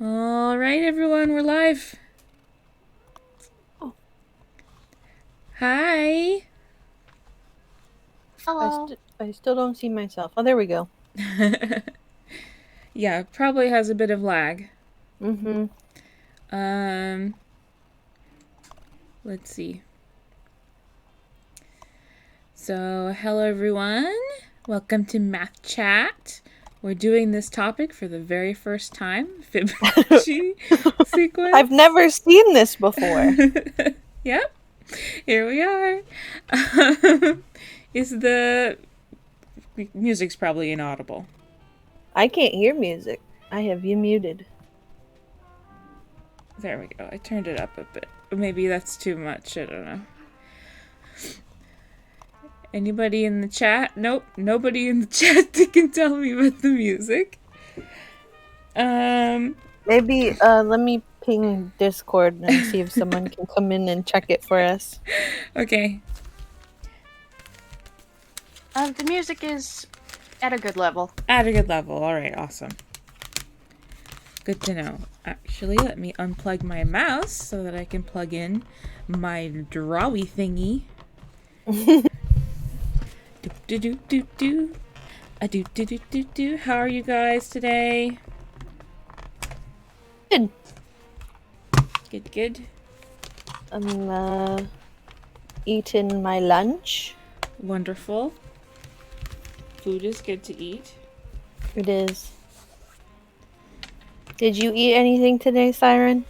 All right, everyone, we're live. Oh. Hi. Hello. I still don't see myself. Oh, there we go. Yeah, probably has a bit of lag. Mm-hmm. Let's see. So, hello, everyone. Welcome to Math Chat. We're doing this topic for the very first time, Fibonacci Sequence. I've never seen this before. Yep, here we are. Is the music's probably inaudible? I can't hear music. I have you muted. There we go. I turned it up a bit. Maybe that's too much. I don't know. Anybody in the chat? Nope. Nobody in the chat that can tell me about the music. Maybe let me ping Discord and see if someone can come in and check it for us. Okay. The music is at a good level. At a good level. All right. Awesome. Good to know. Actually, let me unplug my mouse so that I can plug in my drawy thingy. Do. How are you guys today? Good. Good. I'm eating my lunch. Wonderful. Food is good to eat. It is. Did you eat anything today, Siren?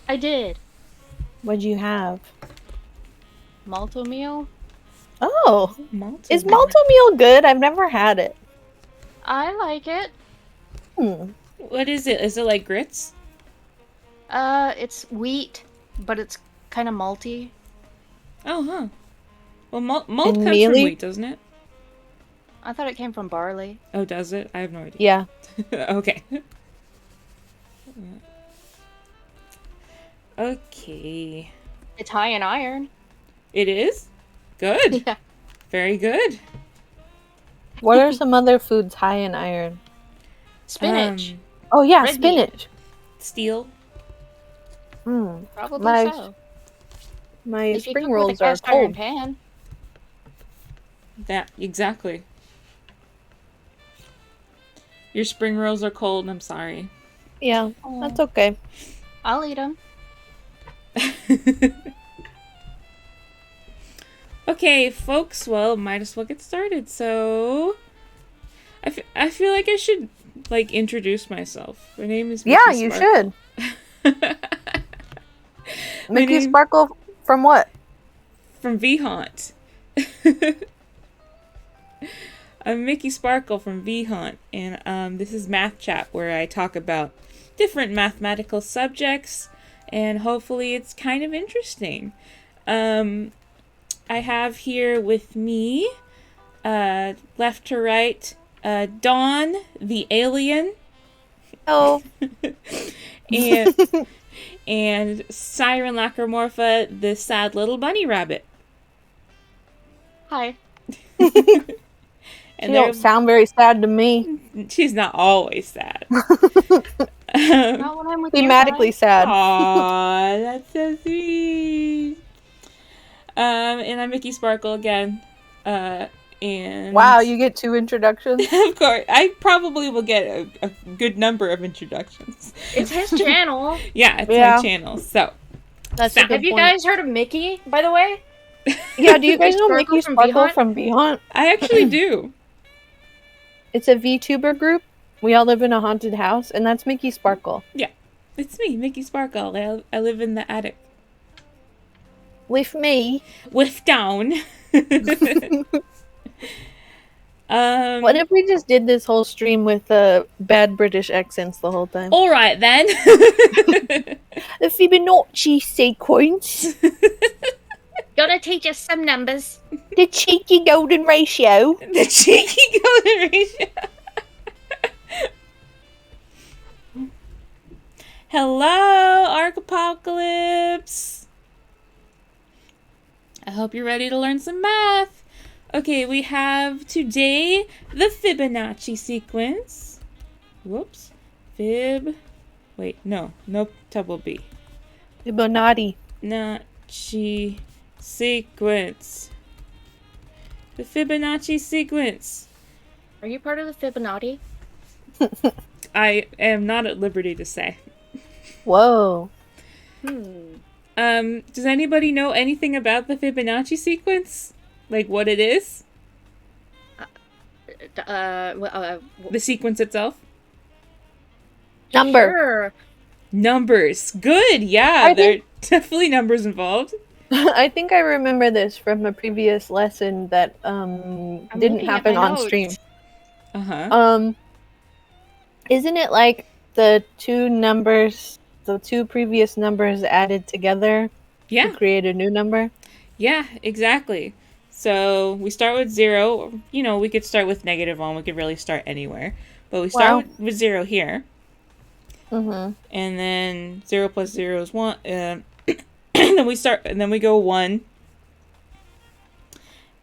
I did. What'd you have? Malto meal. Oh, Malto is meal. malto meal good? I've never had it. I like it. What is it? Is it like grits? It's wheat, but it's kind of malty. Oh, huh. Well, malt And comes from mealy? wheat, doesn't it? I thought it came from barley. Oh, does it? I have no idea. Yeah. Okay. Okay. It's high in iron. It is? Good. Yeah. Very good. What are some other foods high in iron? Spinach. Oh yeah, Red spinach. Steel. Probably my- so. My If you spring cook with a rolls are cast iron cold. pan. That, exactly. Your spring rolls are cold, I'm sorry. Yeah, that's okay. I'll eat them. Okay, folks, well, might as well get started. So, I feel like I should, like, introduce myself. My name is Mickey Yeah, you Sparkle. should. My Mickey name- Sparkle from what? From VHaunt. I'm Mickey Sparkle from VHaunt, and this is Math Chat, where I talk about different mathematical subjects, and hopefully it's kind of interesting. I have here with me, left to right, Dawn, the alien, Oh, and Siren Lacrimorpha, the sad little bunny rabbit. Hi. she don't sound very sad to me. She's not always sad. Not when I'm with you Thematically guys. sad. Aww, that's so sweet. And I'm Mickey Sparkle again. And Wow, you get 2 introductions. of course, I probably will get a good number of introductions. It's his channel. Yeah, it's Yeah. my channel. So, That's a good Have you point. guys heard of Mickey, by the way? Yeah, do you guys know Sparkle Mickey from Sparkle VHaunt? from VHaunt? I actually do. It's a VTuber group. We all live in a haunted house, and that's Mickey Sparkle. Yeah, it's me, Mickey Sparkle. I live in the attic. With me. With down. What if we just did this whole stream with bad British accents the whole time? All right then. The Fibonacci Sequence. Gonna teach us some numbers. The cheeky golden ratio. The cheeky golden ratio. Hello, Archapocalypse. I hope you're ready to learn some math. Okay, we have today the Fibonacci sequence. Whoops. Fib Wait, no double B. Fibonacci. Fibonacci sequence. The Fibonacci sequence. Are you part of the Fibonacci? I am not at liberty to say. Whoa. Does anybody know anything about the Fibonacci sequence? Like what it is? The sequence itself? Number. Sure. Numbers. Good, yeah. There are definitely numbers involved. I think I remember this from a previous lesson that didn't happen on stream. Uh-huh. Isn't it like the two previous numbers added together Yeah. to create a new number? Yeah, exactly. So we start with 0. You know, we could start with -1. We could really start anywhere. But we start with 0 here. Mm-hmm. And then 0 plus 0 is 1. Then we go 1.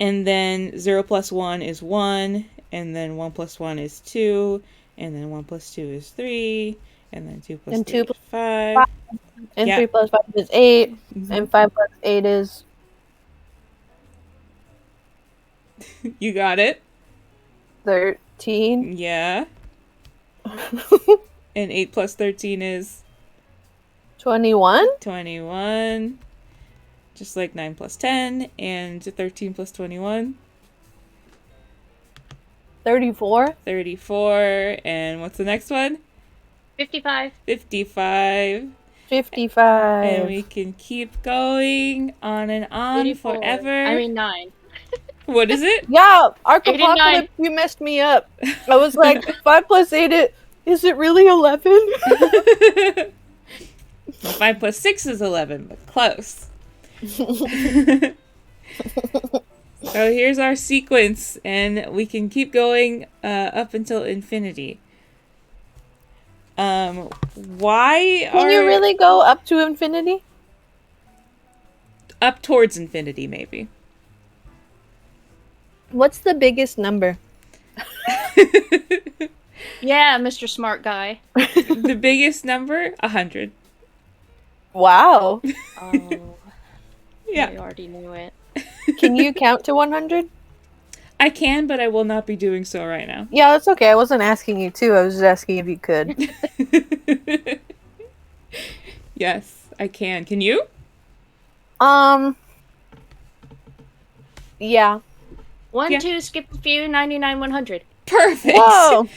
And then 0 plus 1 is 1. And then 1 plus 1 is 2. And then 1 plus 2 is 3. And then 2 plus 3 is 5. And 3 plus 5 is 8. Mm-hmm. And 5 plus 8 is... You got it. 13. Yeah. And 8 plus 13 is... 21? 21. Just like 9 plus 10. And 13 plus 21. 34. 34. And what's the next one? 55. 55. 55. And we can keep going on and on 84. forever. I mean 9. What is it? Yeah, Archapocalypse, you messed me up. I was like, 5 plus 8, is it really 11? 5 plus 6 is 11, but close. So here's our sequence, and we can keep going up until infinity. Why Can you really go up to infinity? Up towards infinity, maybe. What's the biggest number? Yeah, Mr. Smart Guy. The biggest number? 100. Wow. Oh. Yeah. I already knew it. Can you count to 100? I can, but I will not be doing so right now. Yeah, that's okay. I wasn't asking you to. I was just asking if you could. Yes, I can. Can you? Yeah. 1, 2, skip a few, 99, 100. Perfect. Whoa.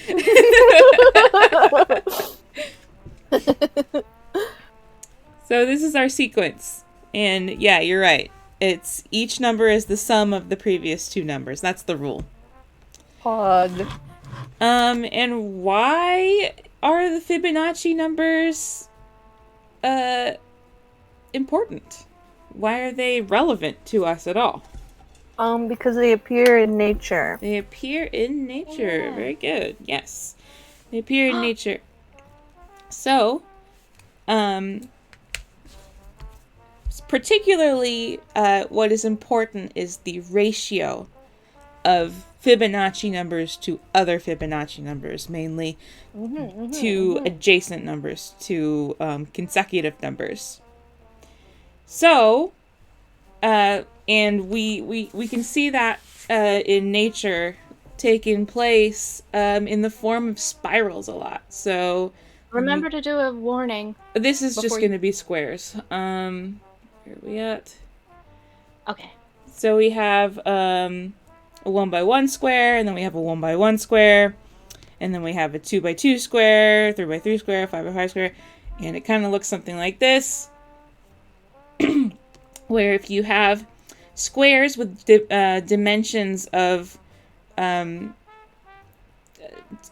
So this is our sequence. And yeah, you're right. It's each number is the sum of the previous two numbers. That's the rule. Pog. And why are the Fibonacci numbers important? Why are they relevant to us at all? Because they appear in nature. They appear in nature. Yeah. Very good. Yes. They appear in nature. So, particularly what is important is the ratio of Fibonacci numbers to other Fibonacci numbers, mainly to adjacent numbers, to consecutive numbers. So, and we can see that in nature taking place in the form of spirals a lot. So remember to do a warning. This is just going to be squares. Where are we at? Okay. So we have a 1 by 1 square, and then we have a 1 by 1 square, and then we have a 2 by 2 square, 3 by 3 square, 5 by 5 square, and it kind of looks something like this. Where if you have squares with dimensions of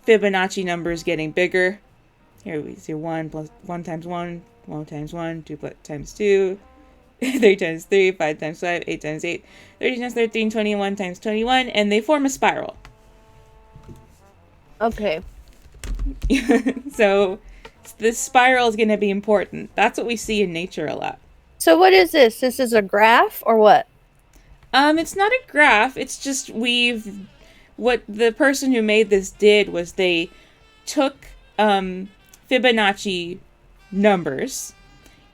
Fibonacci numbers getting bigger. Here we see 1 plus 1 times 1, 1 times 1, 2 times 2, 3 times 3, 5 times 5, 8 times 8, 30 times 13, 21 times 21, and they form a spiral. Okay. So this spiral is going to be important. That's what we see in nature a lot. So what is this? This is a graph or what? It's not a graph. It's just what the person who made this did was they took Fibonacci numbers,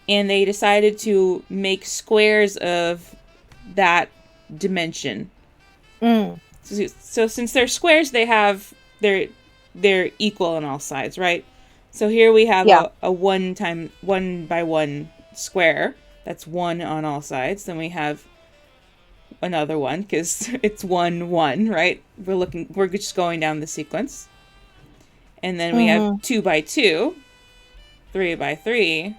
and they decided to make squares of that dimension. So since they're squares, they're equal on all sides, right? So here we have a 1 by 1 square. That's 1 on all sides. Then we have another one because it's 1, 1, right? We're just going down the sequence. And then we have 2 by 2, 3 by 3,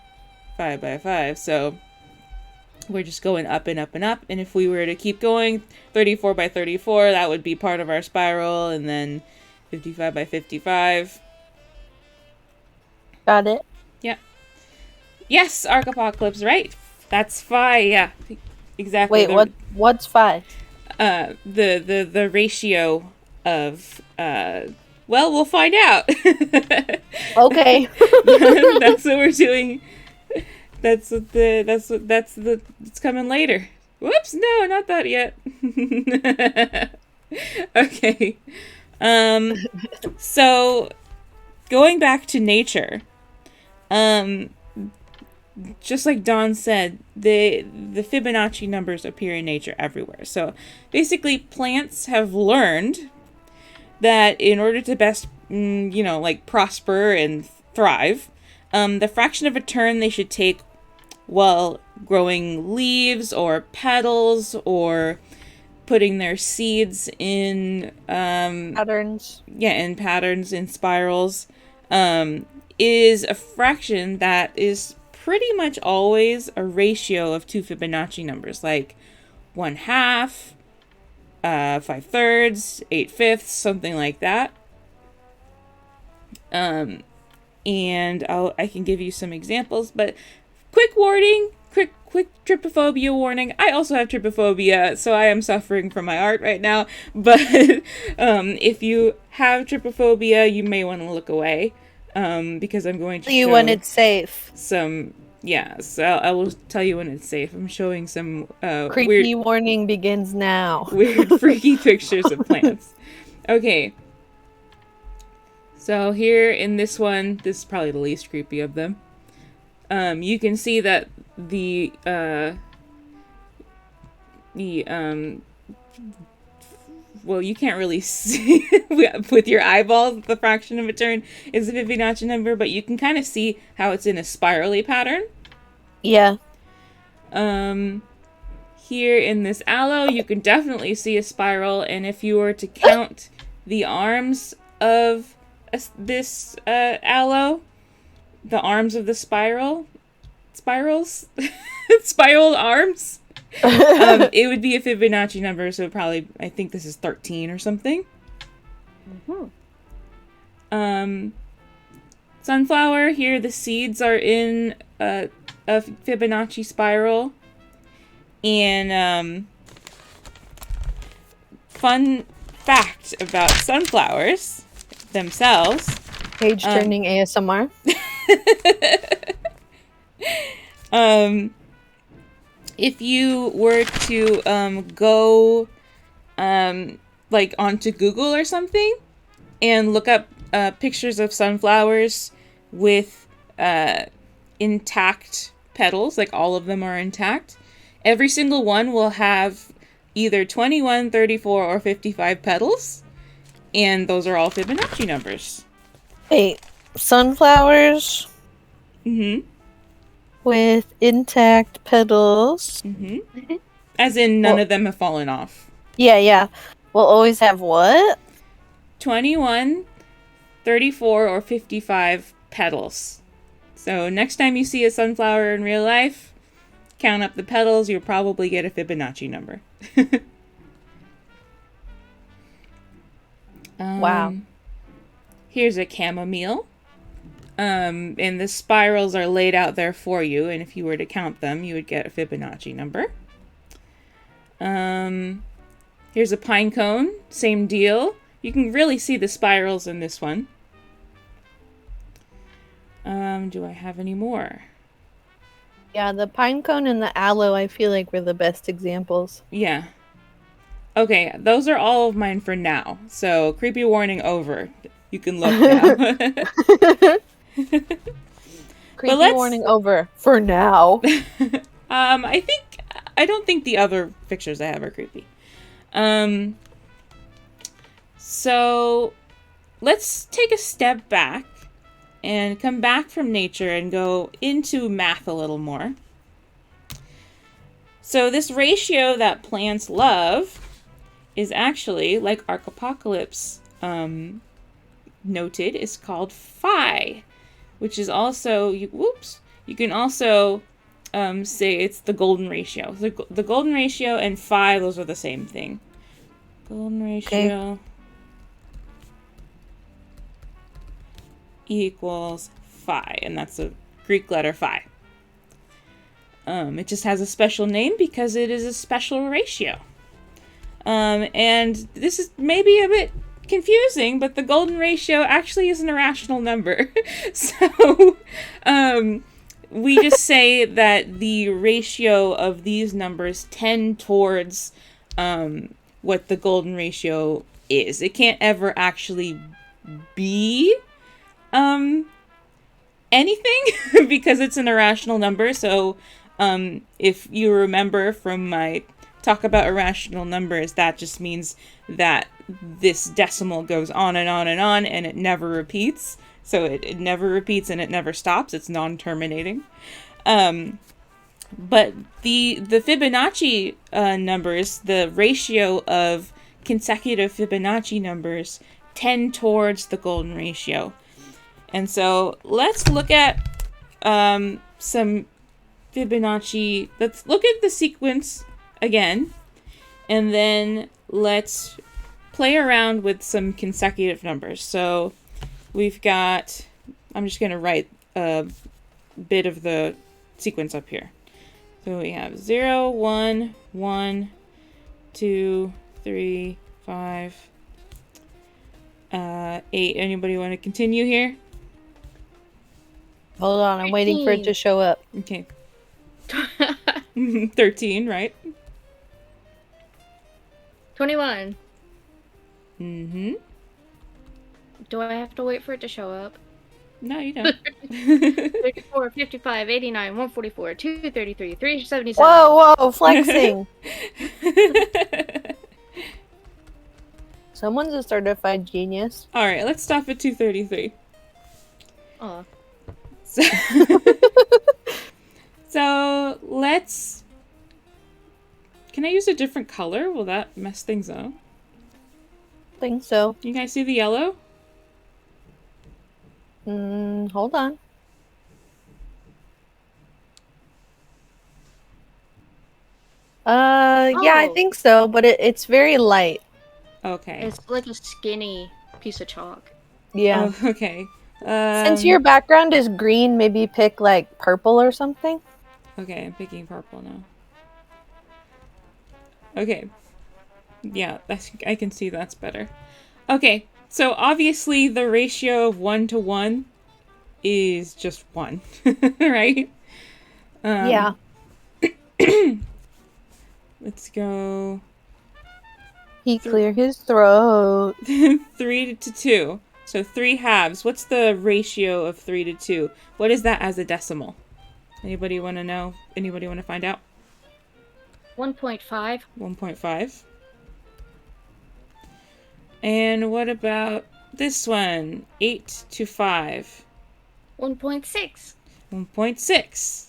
5 by 5. So we're just going up and up and up. And if we were to keep going, 34 by 34, that would be part of our spiral. And then 55 by 55. Got it. Yeah. Yes, Arc Apocalypse, right? That's phi, yeah. Exactly. Wait, what's phi? The ratio of well, we'll find out. Okay. That's what we're doing. It's coming later. Whoops, no, not that yet. Okay. So going back to nature, just like Dawn said, the Fibonacci numbers appear in nature everywhere. So basically plants have learned that in order to best, prosper and thrive, the fraction of a turn they should take while growing leaves or petals or putting their seeds in patterns. Yeah, in patterns, in spirals, is a fraction that is pretty much always a ratio of 2 Fibonacci numbers, like 1/2, 5/3, 8/5, something like that. And I can give you some examples, but quick warning, quick trypophobia warning. I also have trypophobia, so I am suffering from my art right now. But if you have trypophobia, you may want to look away, because I'm going to show when it's safe. So I will tell you when it's safe. I'm showing some creepy warning begins now. Weird, freaky pictures of plants. Okay. So here in this one, this is probably the least creepy of them. You can see that well, you can't really see with your eyeballs the fraction of a turn is a Fibonacci number, but you can kind of see how it's in a spirally pattern. Yeah. Here in this aloe, you can definitely see a spiral, and if you were to count the arms of this aloe, the arms of the spiraled arms, it would be a Fibonacci number, so probably, I think this is 13 or something. Sunflower, here the seeds are in a Fibonacci spiral. And fun fact about sunflowers themselves. Page turning ASMR. If you were to go onto Google or something and look up pictures of sunflowers with intact petals, like all of them are intact, every single one will have either 21, 34, or 55 petals, and those are all Fibonacci numbers. Wait, sunflowers? Mm-hmm. With intact petals? Mm-hmm. As in, none of them have fallen off. Yeah. We'll always have what? 21, 34, or 55 petals. So next time you see a sunflower in real life, count up the petals, you'll probably get a Fibonacci number. Wow. Here's a chamomile. And the spirals are laid out there for you, and if you were to count them, you would get a Fibonacci number. Here's a pine cone, same deal. You can really see the spirals in this one. Do I have any more? Yeah, the pine cone and the aloe I feel like were the best examples. Yeah. Okay, those are all of mine for now. So, creepy warning over. You can look now. Creepy let's- warning over for now. I don't think the other pictures I have are creepy. So let's take a step back and come back from nature and go into math a little more. So this ratio that plants love is actually, like Archapocalypse noted, is called phi, which is also, you can also say it's the golden ratio. The golden ratio and phi, those are the same thing. Golden ratio equals phi, and that's a Greek letter phi. It just has a special name because it is a special ratio. And this is maybe a bit confusing, but the golden ratio actually is an irrational number. So, we just say that the ratio of these numbers tend towards what the golden ratio is. It can't ever actually be anything because it's an irrational number. So if you remember from my talk about irrational numbers, that just means that this decimal goes on and on and on, and it never repeats. So it never repeats and it never stops. It's non-terminating. But the Fibonacci numbers, the ratio of consecutive Fibonacci numbers, tend towards the golden ratio. And so let's look at some Fibonacci. Let's look at the sequence again, and then let's play around with some consecutive numbers. So we've got, I'm just going to write a bit of the sequence up here. So we have 0, 1, 1, 2, 3, 5, 8. Anybody want to continue here? Hold on, I'm waiting for it to show up. Okay. 13, right? 21. Mm-hmm. Do I have to wait for it to show up? No, you don't. 34, 55, 89, 144, 233, 377. Whoa, flexing. Someone's a certified genius. All right, let's stop at 233. Oh. So let's... Can I use a different color? Will that mess things up? Think so. You guys see the yellow? Hold on. Yeah, I think so, but it's very light. Okay. It's like a skinny piece of chalk. Yeah. Oh, okay. Since your background is green, maybe pick like purple or something. Okay, I'm picking purple now. Okay. Yeah, I can see that's better. Okay, so obviously the ratio of 1 to 1 is just 1, right? Yeah. Let's go... He cleared his throat. 3 to 2. So 3 halves. What's the ratio of 3 to 2? What is that as a decimal? Anybody want to know? Anybody want to find out? 1.5. 1.5. And what about this one? 8 to 5. 1.6. 1.6.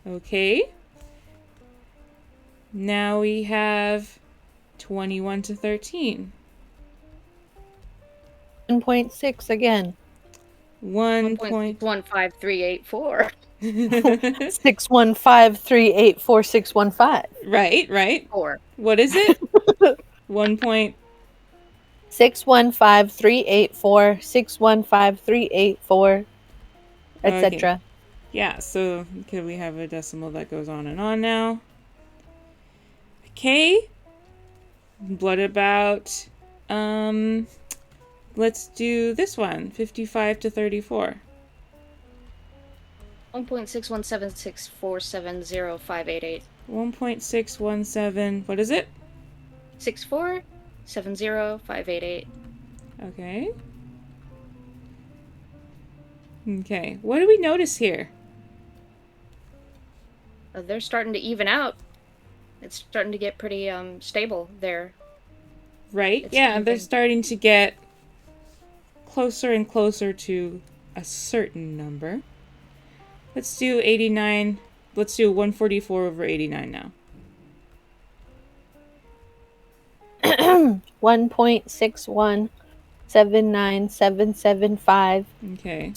Okay. Now we have 21 to 13. 1.6 again. 1.15384. 615384615. Right. 4. What is it? 1. 6153846153884, 6153884, etc. Yeah, so okay, we have a decimal that goes on and on now. Okay. What about let's do this one, 55 to 34. 1.61764705888. 1.617, what is it? 6470588. Okay. Okay. What do we notice here? They're starting to even out. It's starting to get pretty stable there. Right? It's Yeah, they're moving. starting to get closer and closer to a certain number. Let's do 89. Let's do 144 over 89 now. 1.6179775 Okay.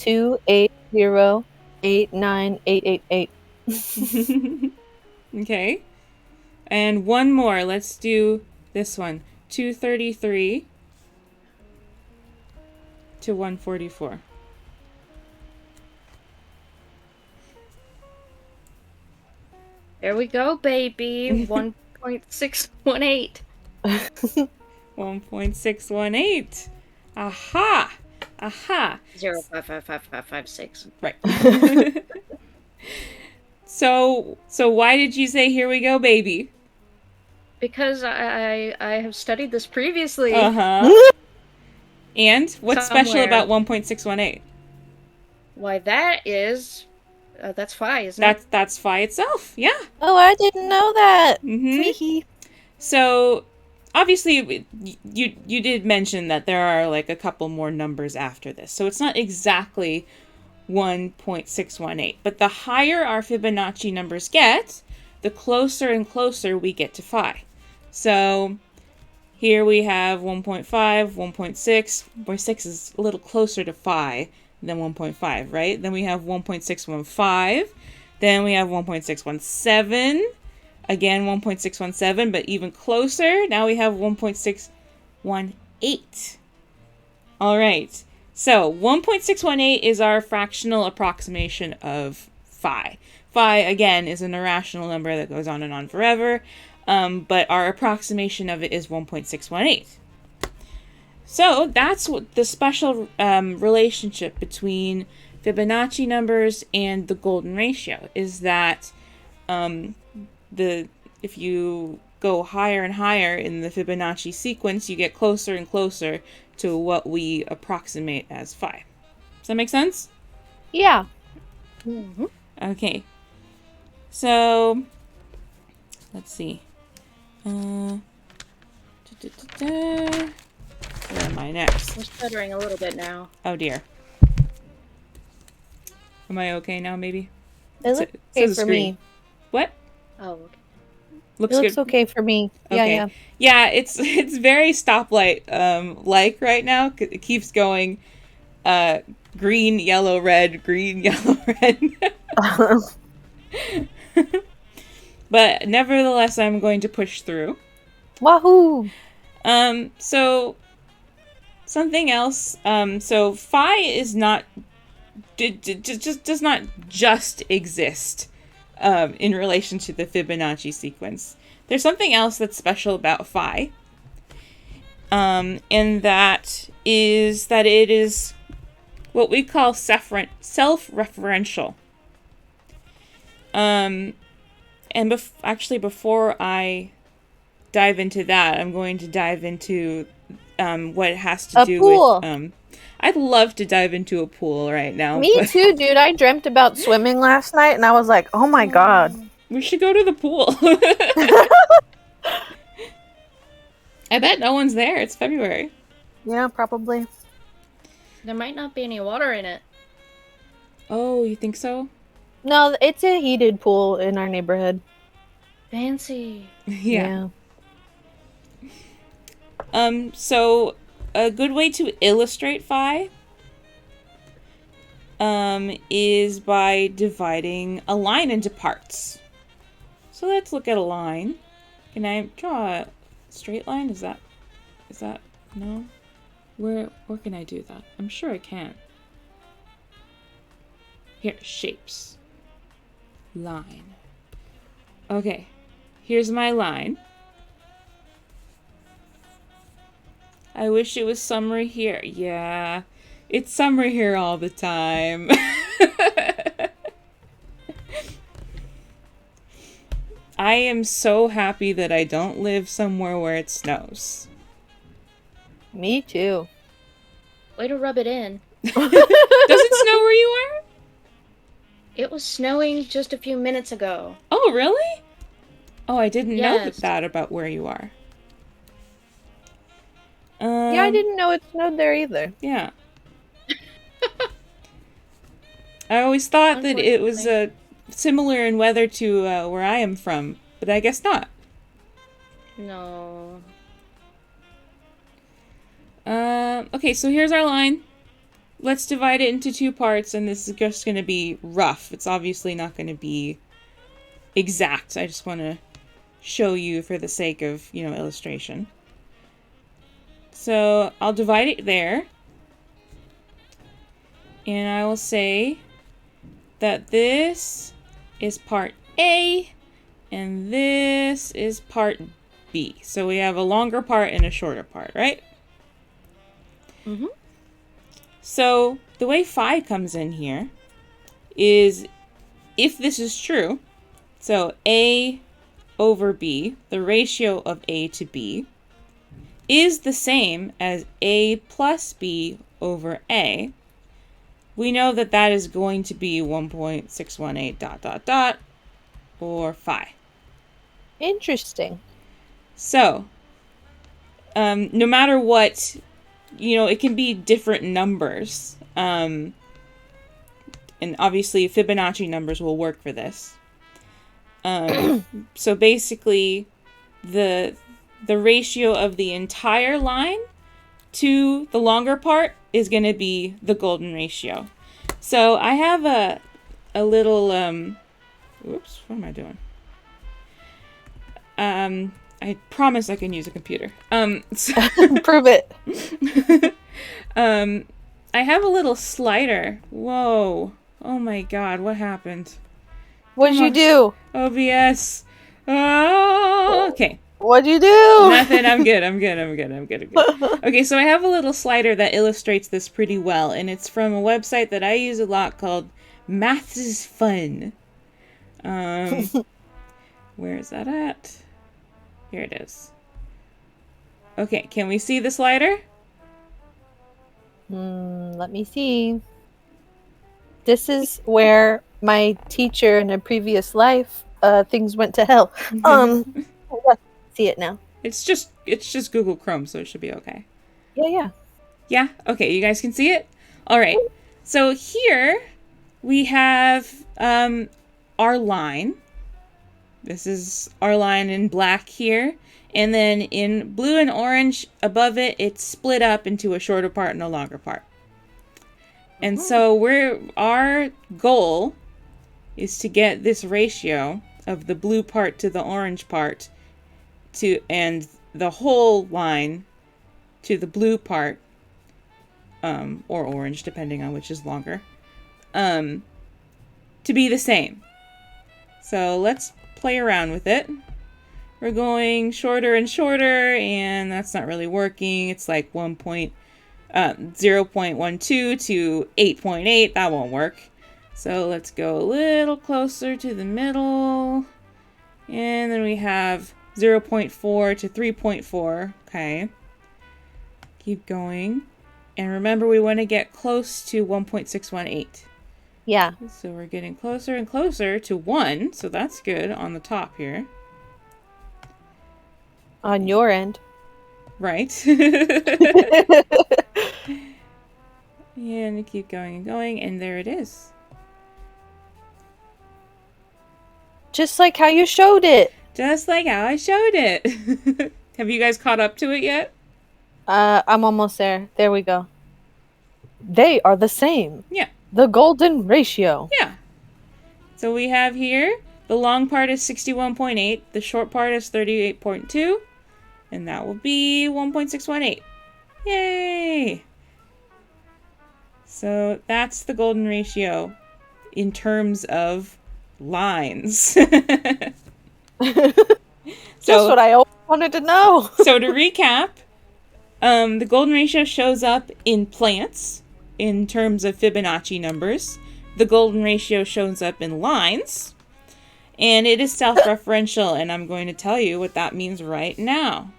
280898888. Okay. And one more. Let's do this one. 233 to 144. There we go, baby. 1.618. 1.618. Aha! Aha! 0.55556. Right. So why did you say here we go, baby? Because I have studied this previously. Uh-huh. And what's special Somewhere. about 1.618? Why, that is... that's phi, isn't it? That's phi itself. Yeah. Oh, I didn't know that. Mm-hmm. So, obviously, you did mention that there are like a couple more numbers after this. So it's not exactly 1.618. But the higher our Fibonacci numbers get, the closer and closer we get to phi. So here we have 1.5, 1.6. 1.6 is a little closer to phi than 1.5, right? Then we have 1.615. Then we have 1.617. Again, 1.617, but even closer. Now we have 1.618. All right. So 1.618 is our fractional approximation of phi. Phi, again, is an irrational number that goes on and on forever, but our approximation of it is 1.618. So that's what the special relationship between Fibonacci numbers and the golden ratio is that if you go higher and higher in the Fibonacci sequence, you get closer and closer to what we approximate as phi. Does that make sense? Yeah. Mm-hmm. Okay. So, let's see. Where am I next? We're stuttering a little bit now. Oh dear. Am I okay now, maybe? It looks okay for me. What? Oh, okay. Looks It looks good. okay for me. Yeah, Okay. yeah. Yeah, it's very stoplight like right now. It keeps going green, yellow, red, green, yellow, red. But nevertheless, I'm going to push through. Wahoo! So something else. So phi is not just does not just exist in relation to the Fibonacci sequence. There's something else that's special about phi. And that is that it is what we call self-referential. And actually, before I dive into that, I'm going to dive into what it has to do pool. with. I'd love to dive into a pool right now. Me too, dude. I dreamt about swimming last night, and I was like, "Oh my god." We should go to the pool. I bet no one's there. It's February. Yeah, probably. There might not be any water in it. Oh, you think so? No, it's a heated pool in our neighborhood. Fancy. Yeah. So a good way to illustrate phi is by dividing a line into parts. So let's look at a line. Can I draw a straight line? Is that no? Where can I do that? I'm sure I can. Here, shapes. Line. Okay. Here's my line. I wish it was summer here. Yeah. It's summer here all the time. I am so happy that I don't live somewhere where it snows. Me too. Way to rub it in. Does it snow where you are? It was snowing just a few minutes ago. Oh, really? Oh, I didn't know Yes. that about where you are. Yeah, I didn't know it snowed there either. Yeah. I always thought that it was similar in weather to where I am from, but I guess not. No. Okay, so here's our line. Let's divide it into 2 parts, and this is just going to be rough. It's obviously not going to be exact. I just want to show you for the sake of, illustration. So I'll divide it there. And I will say that this is part A, and this is part B. So we have a longer part and a shorter part, right? Mm-hmm. So the way phi comes in here is, if this is true, so A over B, the ratio of A to B, is the same as A plus B over A, we know that that is going to be 1.618 ... or phi. Interesting. So, no matter what, it can be different numbers. And obviously Fibonacci numbers will work for this. So basically, the ratio of the entire line to the longer part is going to be the golden ratio. So I have a little, whoops, what am I doing? I promise I can use a computer. So Prove it. I have a little slider. Whoa. Oh my god, what happened? What'd you do? OBS. Oh, okay. What'd you do? Nothing. I'm good. Okay, so I have a little slider that illustrates this pretty well, and it's from a website that I use a lot called Maths is Fun. Where is that at? Here it is. Okay, can we see the slider? Let me see. This is where my teacher in a previous life, things went to hell. See it now. It's just Google Chrome, so it should be okay. Yeah. Yeah? Okay, you guys can see it? All right. So here we have our line. This is our line in black here. And then in blue and orange above it, it's split up into a shorter part and a longer part. And so our goal is to get this ratio of the blue part to the orange part and the whole line to the blue part, or orange, depending on which is longer, to be the same. So let's play around with it. We're going shorter and shorter, and that's not really working. It's like 0.12 to 8.8. That won't work. So let's go a little closer to the middle. And then we have 0.4 to 3.4. Okay. Keep going. And remember, we want to get close to 1.618. Yeah. So we're getting closer and closer to 1. So that's good on the top here. On your end. Right. And keep going and going. And there it is. Just like how you showed it. Just like how I showed it. Have you guys caught up to it yet? I'm almost there. There we go. They are the same. Yeah. The golden ratio. Yeah. So we have here, the long part is 61.8, the short part is 38.2, and that will be 1.618. Yay! So that's the golden ratio in terms of lines. Just what I always wanted to know. So to recap, the golden ratio shows up in plants in terms of Fibonacci numbers. The golden ratio shows up in lines. And it is self-referential, and I'm going to tell you what that means right now.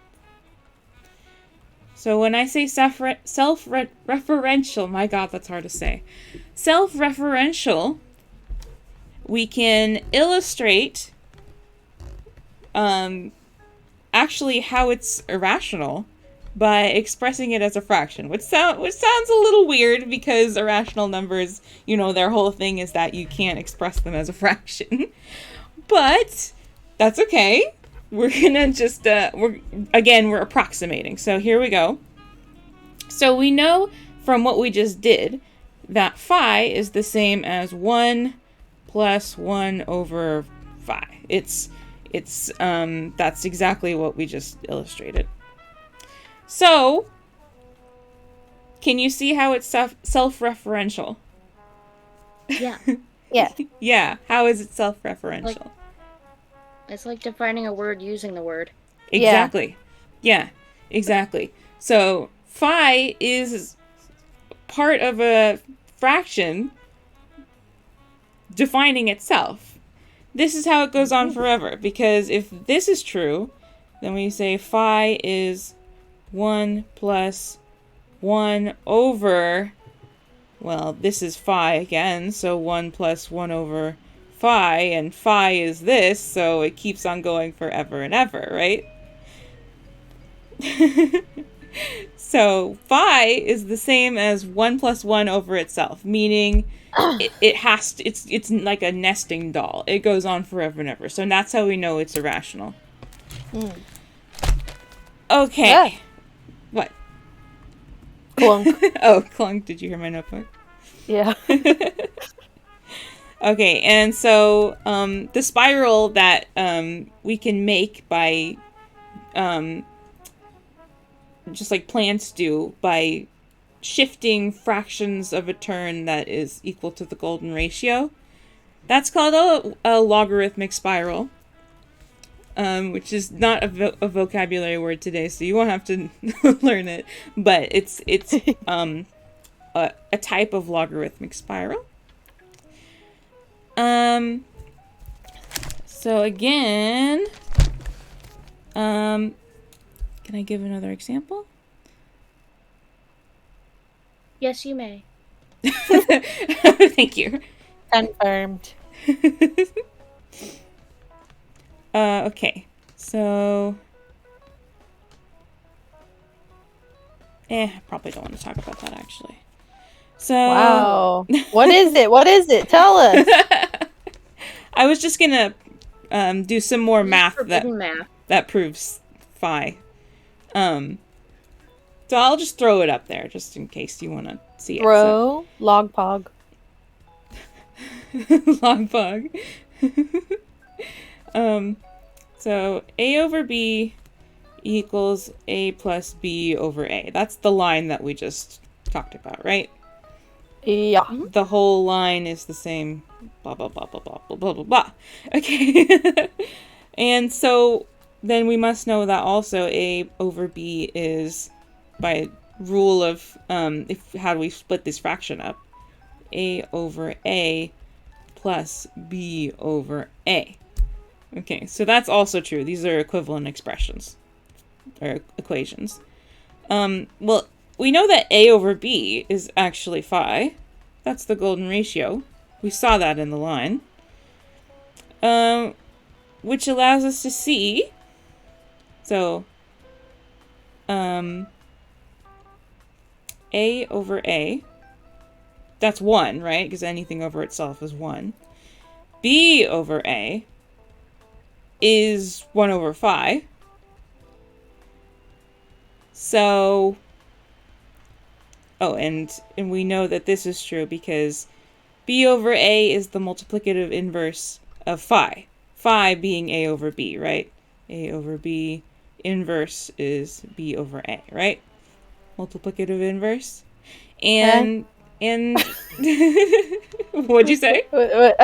So when I say self-referential, my God, that's hard to say. Self-referential, we can illustrate actually how it's irrational by expressing it as a fraction, which sounds a little weird because irrational numbers, their whole thing is that you can't express them as a fraction. But that's okay. We're gonna just we're approximating. So here we go. So we know from what we just did that phi is the same as 1 plus 1 over phi. It's that's exactly what we just illustrated. So, can you see how it's self-referential? Yeah. Yeah. Yeah. How is it self-referential? It's like defining a word using the word. Exactly. Yeah, exactly. So, phi is part of a fraction defining itself. This is how it goes on forever, because if this is true, then we say phi is 1 plus 1 over, well, this is phi again, so 1 plus 1 over phi, and phi is this, so it keeps on going forever and ever, right? So phi is the same as 1 plus 1 over itself, meaning it's like a nesting doll. It goes on forever and ever. So that's how we know it's irrational. Okay. Yeah. What? Clunk. Oh, clunk. Did you hear my notebook? Yeah. Okay, and so the spiral that we can make by just like plants do by shifting fractions of a turn that is equal to the golden ratio. That's called a logarithmic spiral, which is not a vocabulary word today, so you won't have to learn it. But it's a type of logarithmic spiral. So again, can I give another example? Yes, you may. Thank you. Confirmed. Okay. So, I probably don't want to talk about that actually. So, Wow. What is it? What is it? Tell us. I was just gonna do some more math math. that proves phi. So I'll just throw it up there just in case you want to see it. Bro, log pog. Log bug. So A over B equals A plus B over A. That's the line that we just talked about, right? Yeah. The whole line is the same. Blah, blah, blah, blah, blah, blah, blah, blah, blah. Okay. And so then we must know that also A over B is, by rule of, how do we split this fraction up? A over A plus B over A. Okay, so that's also true. These are equivalent expressions, or equations. Well, we know that A over B is actually phi. That's the golden ratio. We saw that in the line. Which allows us to see, so, A over A, that's 1, right? Because anything over itself is 1. B over A is 1 over phi. So, and we know that this is true because B over A is the multiplicative inverse of phi. Phi being A over B, right? A over B inverse is B over A, right? Multiplicative inverse. And what'd you say? What?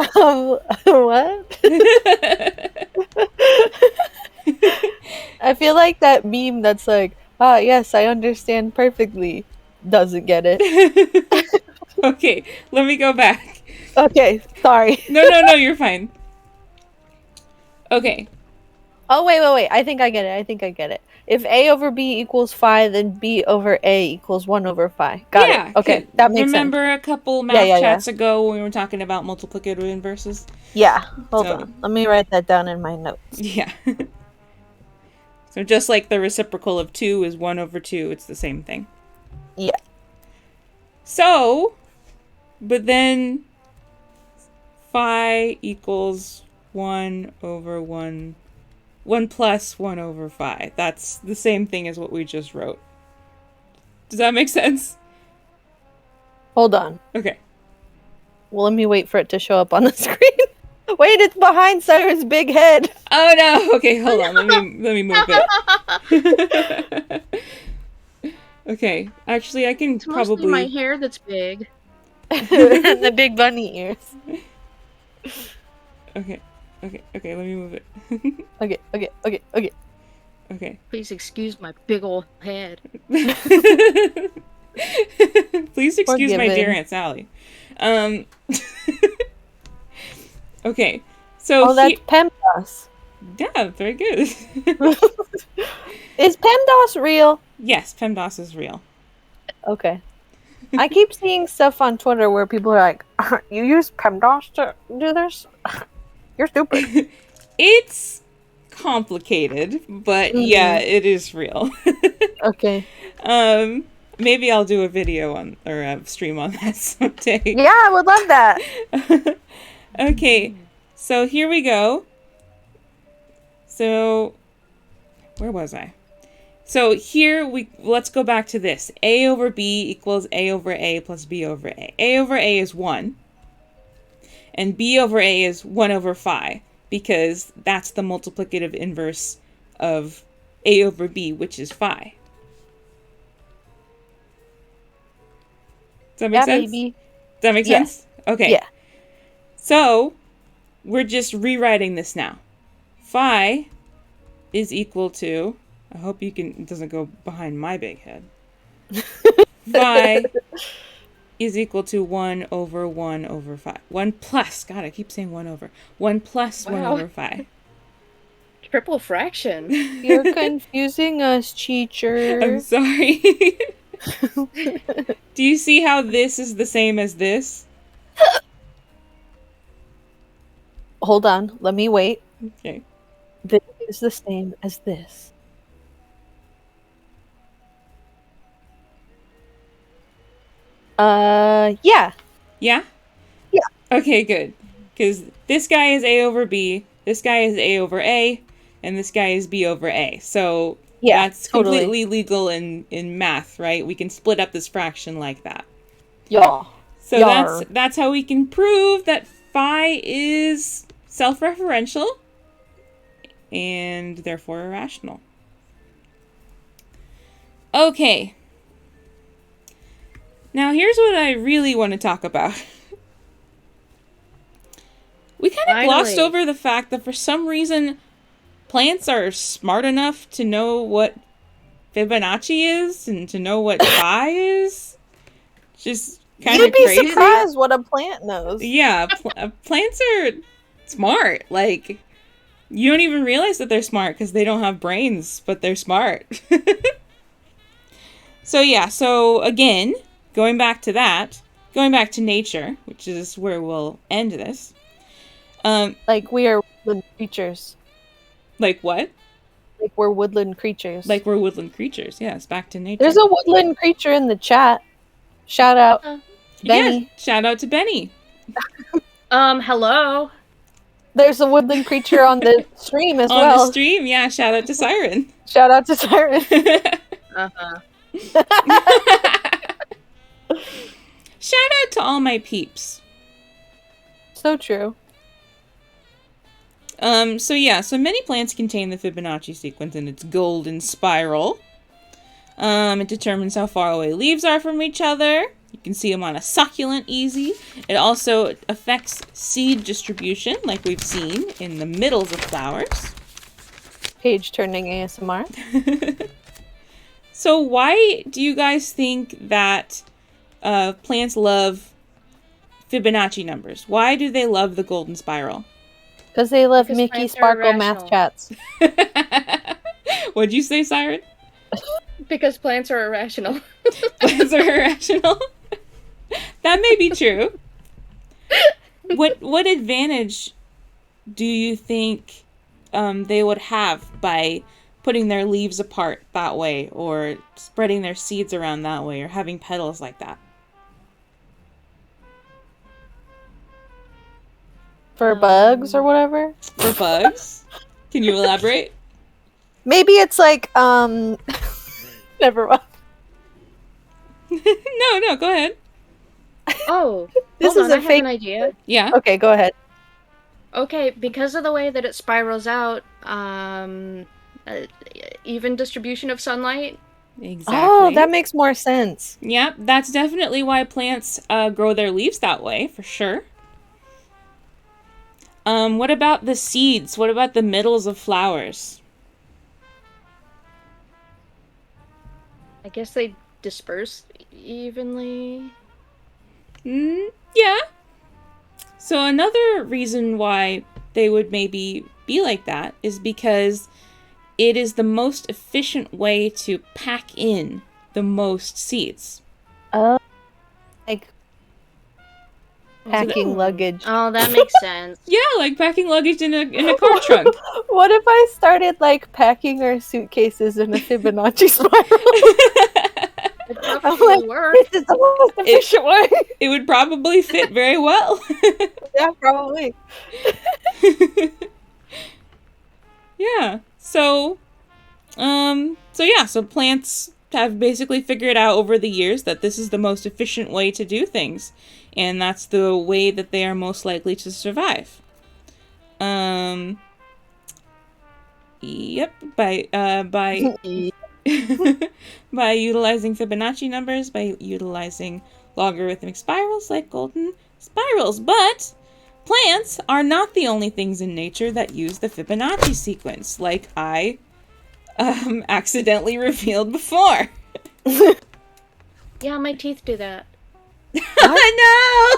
I feel like that meme that's like, yes, I understand perfectly, doesn't get it. Okay, let me go back. Okay, sorry. No, you're fine. Okay. Oh, wait. I think I get it. If A over B equals phi, then B over A equals 1 over phi. Got it. Okay, that makes sense. Remember a couple math chats Yeah. ago when we were talking about multiplicative inverses? Yeah, hold So- on. Let me write that down in my notes. Yeah. So just like the reciprocal of 2 is 1 over 2, it's the same thing. Yeah. So, but then phi equals 1 over 1 plus 1 over phi. That's the same thing as what we just wrote. Does that make sense? Hold on. Okay. Well, let me wait for it to show up on the screen. Wait, it's behind Siren's big head. Oh no. Okay, hold on. Let me move it. Okay. Actually, I can It's mostly probably my hair that's big. And the big bunny ears. Okay. Let me move it. Okay. Please excuse my big old head. Please excuse my Forgiven. dear Aunt Sally. Okay, so Oh, that's PEMDAS. yeah, very good. Is PEMDAS real? Yes, PEMDAS is real. Okay. I keep seeing stuff on Twitter where people are like, you use PEMDAS to do this? You're stupid. It's complicated, but yeah, it is real. Okay. Maybe I'll do a video on or a stream on that someday. Yeah, I would love that. Okay, so here we go. So, where was I? So here let's go back to this. A over B equals A over A plus B over A. A over A is 1. And B over A is 1 over phi, because that's the multiplicative inverse of A over B, which is phi. Does that make sense? Baby. Does that make Yes. sense? Okay. Yeah. So, we're just rewriting this now. Phi is equal to, I hope it doesn't go behind my big head. Phi is equal to 1 over 1 over phi. 1 plus, God, I keep saying 1 over. 1 plus 1 Wow. over phi. Triple fraction. You're confusing us, teacher. I'm sorry. Do you see how this is the same as this? Hold on. Let me wait. Okay. This is the same as this. Yeah. Yeah? Yeah. Okay, good. Because this guy is A over B, this guy is A over A, and this guy is B over A. So Yeah, that's totally. completely legal in math, right? We can split up this fraction like that. Yeah. So Yar. that's how we can prove that phi is self-referential and therefore irrational. Okay. Now here's what I really want to talk about. We kind of glossed Finally. over the fact that for some reason plants are smart enough to know what Fibonacci is and to know what phi is. Just kind of You'd be crazy. surprised what a plant knows. Yeah, plants are smart. Like, you don't even realize that they're smart because they don't have brains, but they're smart. So again, going back to nature, which is where we'll end this. Like we are woodland creatures. Like what? Like we're woodland creatures. Like we're woodland creatures. Yes, back to nature. There's a woodland creature in the chat. Shout out, Benny. Yeah, shout out to Benny. Hello. There's a woodland creature on the stream as On well. the stream, yeah, shout out to Siren. Shout out to Siren. Uh-huh. Shout out to all my peeps. So true. So many plants contain the Fibonacci sequence in its golden spiral. It determines how far away leaves are from each other. You can see them on a succulent easy. It also affects seed distribution, like we've seen in the middles of flowers. Page turning ASMR. So why do you guys think that plants love Fibonacci numbers? Why do they love the golden spiral? Because they love Because Mickey plants are Sparkle math irrational. chats. What'd you say, Siren? Because plants are irrational. Plants are irrational? That may be true. What advantage do you think they would have by putting their leaves apart that way, or spreading their seeds around that way, or having petals like that? For bugs or whatever? For bugs? Can you elaborate? Maybe it's like, never mind. No, go ahead. Oh, This hold is on, a I have fake- an idea. Yeah. Okay, go ahead. Okay, because of the way that it spirals out, even distribution of sunlight. Exactly. Oh, that makes more sense. Yep, that's definitely why plants grow their leaves that way, for sure. What about the seeds? What about the middles of flowers? I guess they disperse evenly. Yeah. So another reason why they would maybe be like that is because it is the most efficient way to pack in the most seeds. Like packing luggage. Oh, that makes sense. Yeah, like packing luggage in a car trunk. What if I started like packing our suitcases in a Fibonacci spiral? It I'm probably like, work. this is the most efficient way. It would probably fit very well. Yeah, probably. Yeah. So plants have basically figured out over the years that this is the most efficient way to do things, and that's the way that they are most likely to survive. Yep, by by utilizing Fibonacci numbers, by utilizing logarithmic spirals like golden spirals. But plants are not the only things in nature that use the Fibonacci sequence, like I accidentally revealed before. Yeah, my teeth do that. No.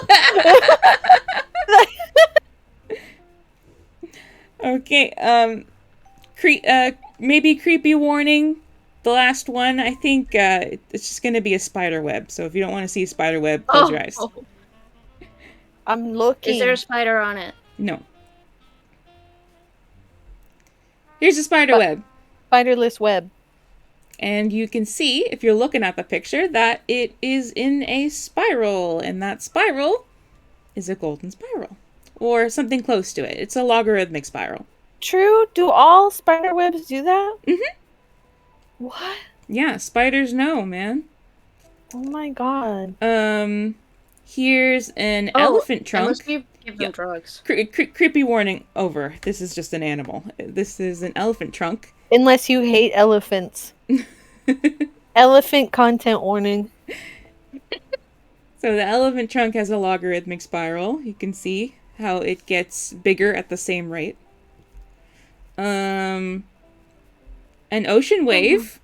Okay. Maybe creepy warning. The last one, I think it's just going to be a spider web. So if you don't want to see a spider web, close your eyes. I'm looking. Is there a spider on it? No. Here's a spider web. Spiderless web. And you can see, if you're looking at the picture, that it is in a spiral. And that spiral is a golden spiral. Or something close to it. It's a logarithmic spiral. True? Do all spider webs do that? Mm-hmm. What? Yeah, spiders know, man. Oh my god. Here's an elephant trunk. Unless you give them drugs. Creepy warning over. This is just an animal. This is an elephant trunk. Unless you hate elephants. Elephant content warning. So the elephant trunk has a logarithmic spiral. You can see how it gets bigger at the same rate. An ocean wave,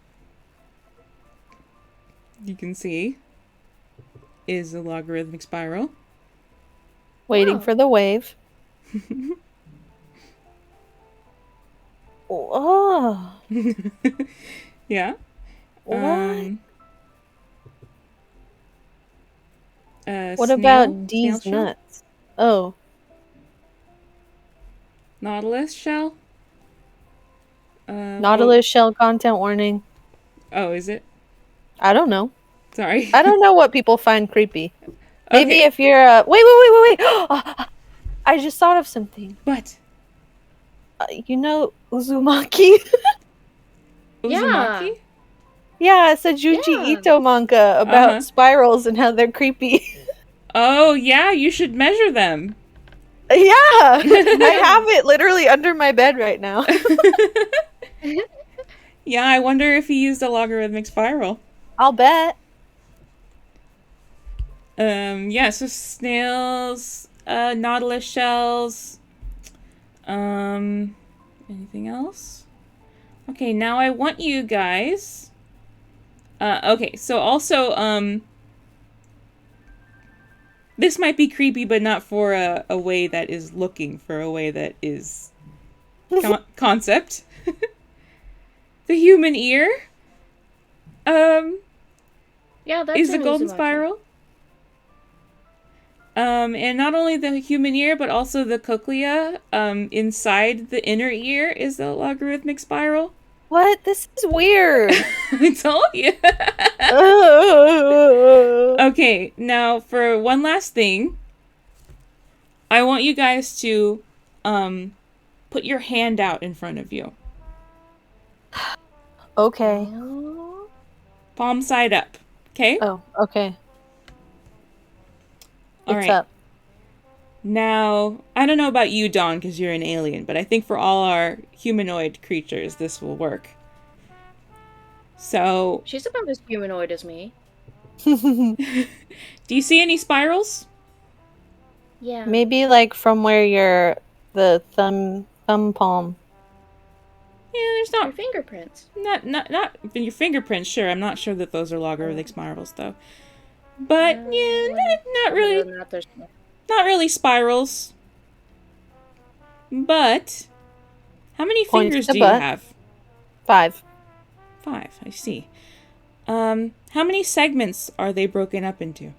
you can see, is a logarithmic spiral. Waiting for the wave. Oh. Yeah. What? What Snail- about D's snail shell? nuts? Oh. Nautilus shell? Nautilus shell content warning. Oh, is it? I don't know. Sorry. I don't know what people find creepy. Maybe Okay. if you're wait. I just thought of something. What? You know Uzumaki? Uzumaki? Yeah, it's a Junji Yeah. Ito manga about Uh-huh. spirals and how they're creepy. Oh, yeah, you should measure them. Yeah, I have it literally under my bed right now. Yeah, I wonder if he used a logarithmic spiral. I'll bet. Yeah, so snails, nautilus shells, anything else? Okay, now I want you guys, okay, so also, This might be creepy, but not for a way that is looking for a way that is concept. The human ear Yeah, that's is the an golden Uzumaki. spiral. And not only the human ear, but also the cochlea inside the inner ear is the logarithmic spiral. What? This is weird. I told you. Okay, now for one last thing, I want you guys to put your hand out in front of you. Okay. Palm side up. Okay? Oh, okay. All What's right. up? Now, I don't know about you, Dawn, because you're an alien, but I think for all our humanoid creatures, this will work. So, She's about as humanoid as me. do you see any spirals? Yeah. Maybe like from where the thumb palm. Yeah, there's Your not fingerprints. not your fingerprints. Sure, I'm not sure that those are logarithmic spirals, though. But yeah, not really. Not really spirals. But how many Points fingers to do you butt. have? 5. 5, I see. How many segments are they broken up into?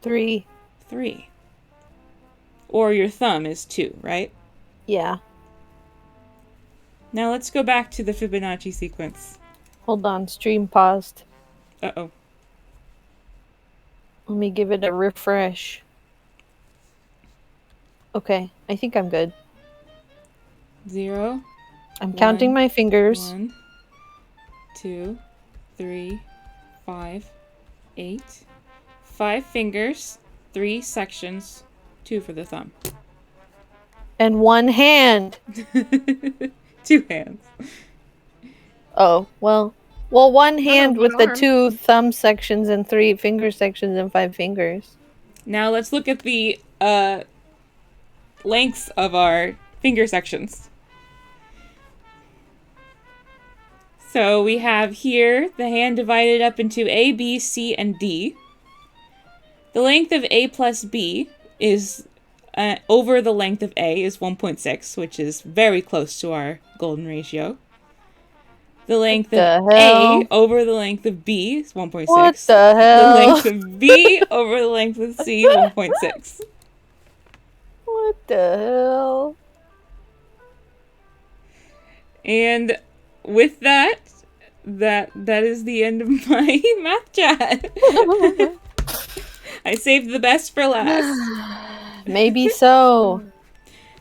3. 3. Or your thumb is 2, right? Yeah. Now let's go back to the Fibonacci sequence. Hold on, stream paused. Uh-oh. Let me give it a refresh. Okay, I think I'm good. 0. I'm counting my fingers. 1, 2, 3, 5, 8. 5 fingers, 3 sections, 2 for the thumb. And 1 hand. 2 hands. Oh, well, 1 hand with the arm. 2 thumb sections and 3 finger sections and 5 fingers. Now let's look at the lengths of our finger sections. So we have here the hand divided up into A, B, C, and D. The length of A plus B is over the length of A is 1.6, which is very close to our golden ratio. The length of A over the length of B is 1.6. What the hell? The length of B over the length of C, 1.6. What the hell? And with that is the end of my math chat. I saved the best for last. Maybe so.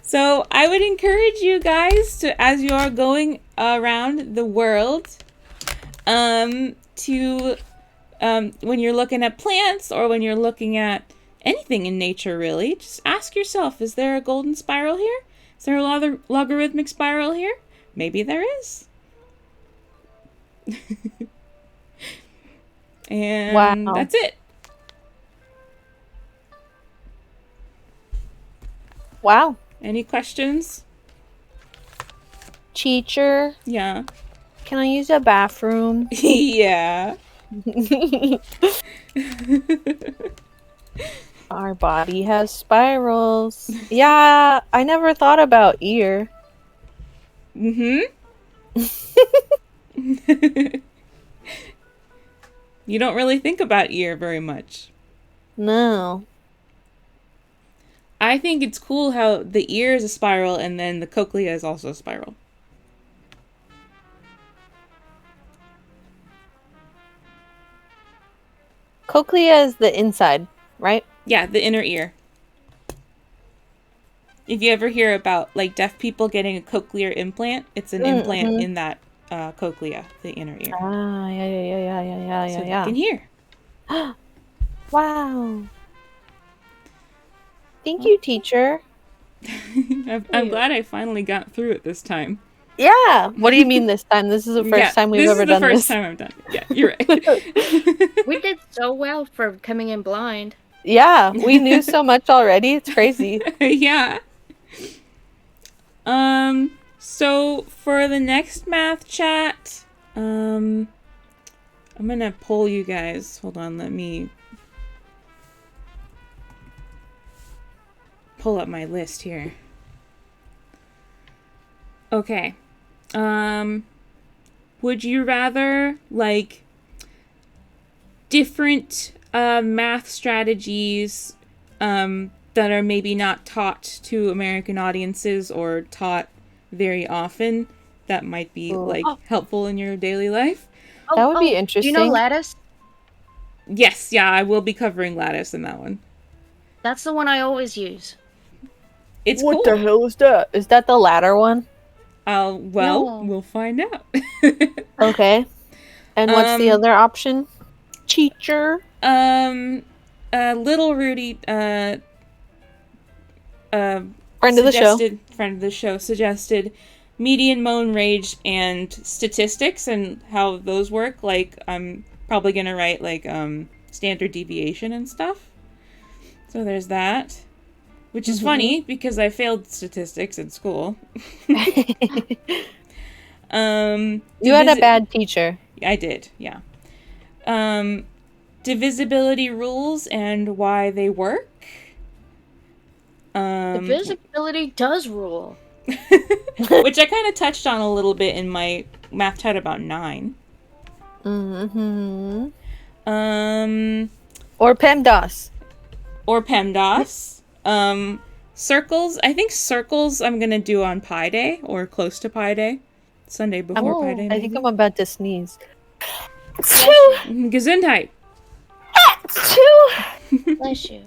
So I would encourage you guys to, as you are going around the world, to when you're looking at plants or when you're looking at anything in nature, really, just ask yourself: is there a golden spiral here? Is there a logarithmic spiral here? Maybe there is. And wow. That's it. Wow. Any questions? Teacher, Yeah. can I use a bathroom? Yeah. Our body has spirals. Yeah, I never thought about ear. Mm-hmm. You don't really think about ear very much. No. I think it's cool how the ear is a spiral and then the cochlea is also a spiral. Cochlea is the inside, right? Yeah, the inner ear. If you ever hear about like deaf people getting a cochlear implant, it's an implant in that cochlea, the inner ear. Ah, yeah. So you can hear. Wow. Thank you, teacher. I'm glad I finally got through it this time. Yeah. What do you mean this time? This is the first time we've ever done this. This is the first time I've done it. Yeah, you're right. We did so well for coming in blind. Yeah, we knew so much already. It's crazy. Yeah. So for the next math chat, I'm gonna poll you guys. Hold on, let me pull up my list here. Okay. Would you rather, like, different math strategies that are maybe not taught to American audiences or taught very often that might be, like, helpful in your daily life? That would be Do interesting. you know lattice? Yes, yeah, I will be covering lattice in that one. That's the one I always use. It's What cool. the hell is that? Is that the latter one? Well, No. we'll find out. Okay. And what's the Um, other option? Teacher. Little Rudy, Friend of the show. friend of the show suggested median, moan, range, and statistics and how those work. Like, I'm probably gonna write like standard deviation and stuff. So there's that, which is funny because I failed statistics in school. You had a bad teacher. I did, yeah. Divisibility rules and why they work. Divisibility does rule. Which I kind of touched on a little bit in my math chat about 9. Mm-hmm. Or PEMDAS. Circles. I think circles I'm gonna do on Pi Day or close to Pi Day. Sunday before Pi Day. I think I'm about to sneeze. Gesundheit. Bless you.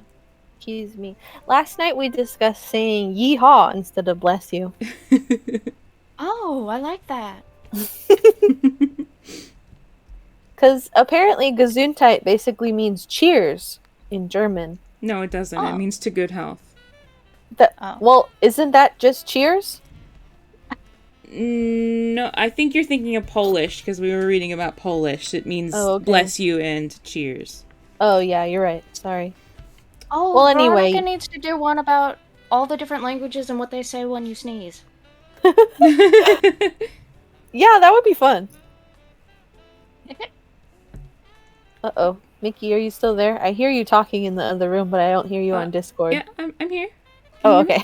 Excuse me. Last night we discussed saying yeehaw instead of bless you. Oh, I like that. Because apparently Gesundheit basically means cheers in German. No, it doesn't. It means to good health. Well, isn't that just cheers? No, I think you're thinking of Polish because we were reading about Polish. It means bless you and cheers. Oh, yeah, you're right. Sorry. Oh, well, anyway. Veronica needs to do one about all the different languages and what they say when you sneeze. Yeah, that would be fun. Uh-oh. Mickey, are you still there? I hear you talking in the other room, but I don't hear you on Discord. Yeah, I'm here. Oh, okay.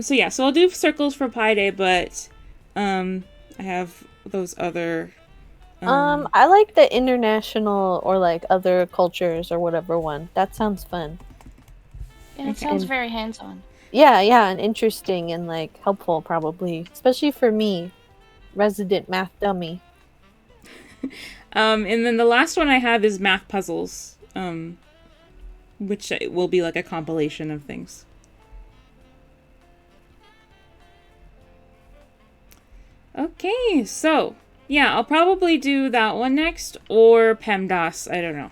So I'll do circles for Pi Day, but I have those other I like the international or like other cultures or whatever one. That sounds fun. Yeah, it sounds very hands-on. Yeah, and interesting and like helpful probably, especially for me, resident math dummy. And then the last one I have is math puzzles, which will be like a compilation of things. Okay, so yeah, I'll probably do that one next or PEMDAS. I don't know.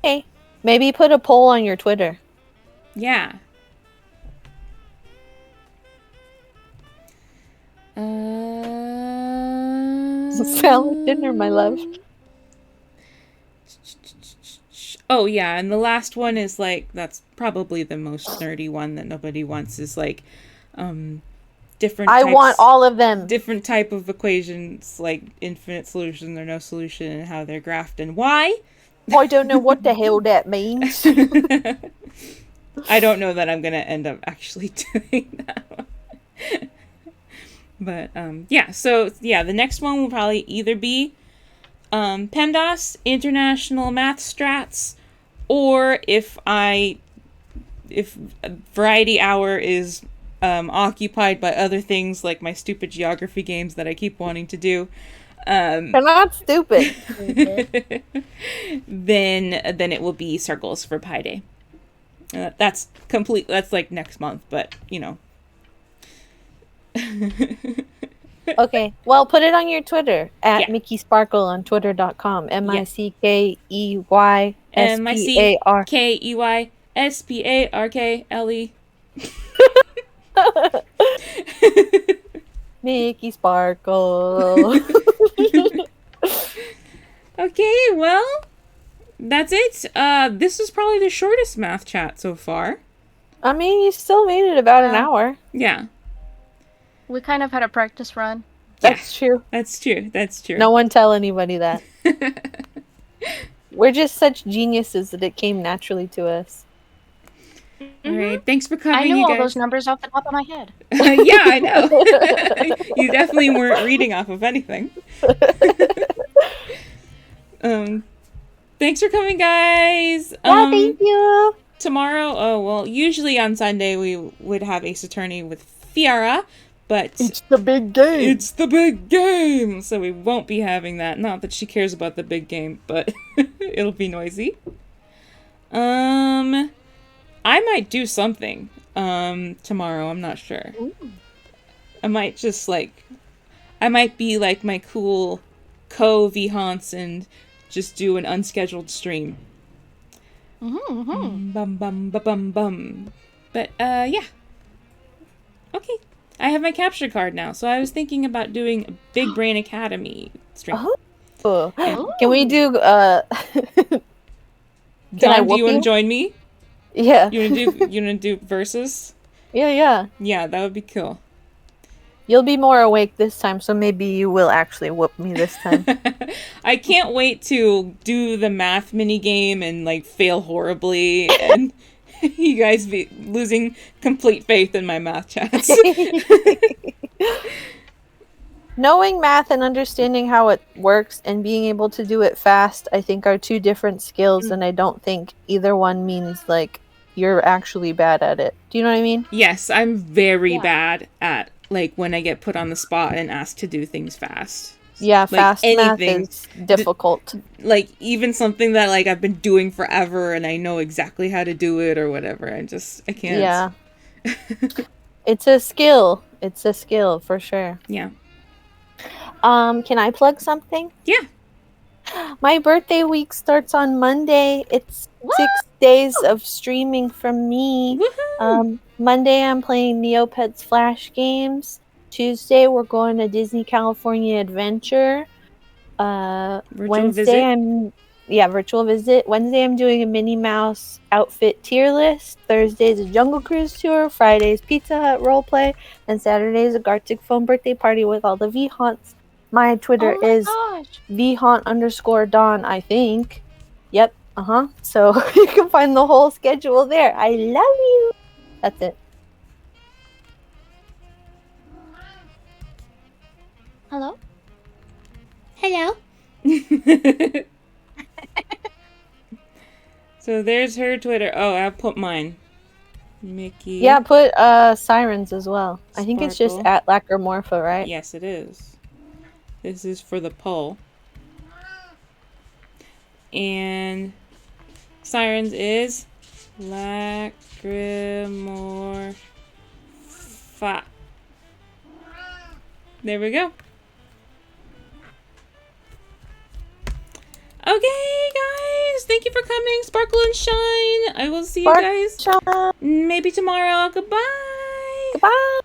Hey, maybe put a poll on your Twitter. Yeah. Salad dinner, my love. Oh yeah, and the last one is like, that's probably the most nerdy one that nobody wants, is like different I want all of them. Different type of equations, like infinite solution or no solution, and how they're graphed and why. I don't know what the hell that means. I don't know that I'm gonna end up actually doing that one. But the next one will probably either be PEMDAS, International Math Strats, or if Variety Hour is occupied by other things like my stupid geography games that I keep wanting to do. They're not stupid. Then it will be circles for Pi Day. That's like next month, but you know. Okay, well, put it on your Twitter at Mickey Sparkle on twitter.com. MICKEYSPARKLE. Mickey Sparkle. Okay, well, that's it. This was probably the shortest math chat so far. I mean, you still made it about an hour. Yeah. We kind of had a practice run. That's true. That's true. No one tell anybody that. We're just such geniuses that it came naturally to us. All right, thanks for coming, I know you all guys. those numbers off the top of my head. Yeah, I know. You definitely weren't reading off of anything. Thanks for coming, guys. Yeah, thank you. Tomorrow, usually on Sunday we would have Ace Attorney with Fiara, but It's the big game. it's the big game, so we won't be having that. Not that she cares about the big game, but it'll be noisy. I might do something tomorrow. I'm not sure. Ooh. I might just I might be like my cool co-Vhants and just do an unscheduled stream. Bum bum bum bum bum. But yeah. Okay. I have my capture card now, so I was thinking about doing a Big Brain Academy stream. Oh. And Can we do Can John, I do whoop you wanna you? join me? Yeah. You wanna do versus? Yeah. Yeah, that would be cool. You'll be more awake this time, so maybe you will actually whoop me this time. I can't wait to do the math mini game and fail horribly and you guys be losing complete faith in my math chats. Knowing math and understanding how it works and being able to do it fast, I think, are two different skills, and I don't think either one means you're actually bad at it. Do you know what I mean? Yes, I'm very bad at when I get put on the spot and asked to do things fast. Yeah, fast math anything. is difficult. Even something that I've been doing forever and I know exactly how to do it or whatever. I can't. Yeah. It's a skill. It's a skill for sure. Yeah. Can I plug something? Yeah. My birthday week starts on Monday. It's 6 days of streaming from me. Woohoo! Monday I'm playing Neopets Flash games. Tuesday we're going to Disney California Adventure. Wednesday virtual visit. Wednesday I'm doing a Minnie Mouse outfit tier list. Thursday's a Jungle Cruise tour. Friday's Pizza Hut roleplay. And Saturday's a Gartic Phone birthday party with all the V-Haunts. My Twitter is VHaunt_Dawn, I think. Yep. So you can find the whole schedule there. I love you. That's it. Hello? Hello. So there's her Twitter. Oh, I'll put mine. Mickey. Yeah, put Sirens as well. I think it's just Sparkle. at Lacrimorpha, right? Yes, it is. This is for the poll. And Sirens is Lacrimorpha. There we go. Okay, guys. Thank you for coming. Sparkle and shine. I will see you guys maybe tomorrow. Goodbye. Goodbye.